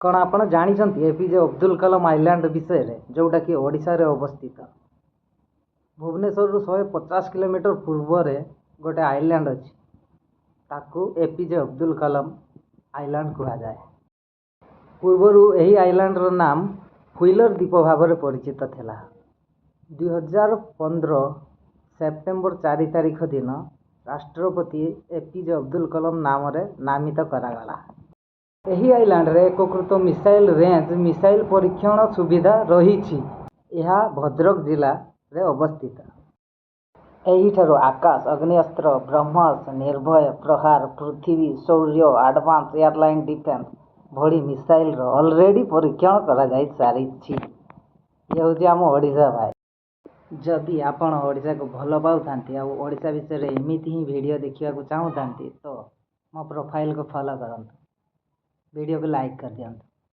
कौन आपण जानी एपीजे अब्दुल कलाम आइलैंड विषय जोटा कि ओडिशा रे अवस्थित भुवनेश्वर 150 किलोमीटर पूर्व गोटे आइलैंड अच्छी ताकू एपीजे अब्दुल कलाम आइलैंड कह जाए। पूर्वर यही आइलैंड रो नाम व्हीलर द्वीप भाव में परिचित थिला। 2015 सेप्टेम्बर 4 तारिख दिन राष्ट्रपति एपीजे अब्दुल कलाम नाम रे नामित करागला। यही आइलैंड रे एकीकृत मिसाइल रेंज मिसाइल परीक्षण सुविधा रही। यह भद्रक जिला रे अवस्थित। एहिठारो आकाश अग्निअस्त्र ब्रह्मस निर्भय प्रहार पृथ्वी शौर्य एडवांस एयरलाइन डिफेन्स भली मिसाइल ऑलरेडी परीक्षण करा जाई सारी। ये हूँ आम ओडिशा भाई। जदि आपण ओडिशा को भल पाउथांती आ ओडिशा विषय एमती ही वीडियो देखा चाहूँ तो मो प्रोफाइल को फॉलो करंतु, वीडियो को लाइक कर दियंतु।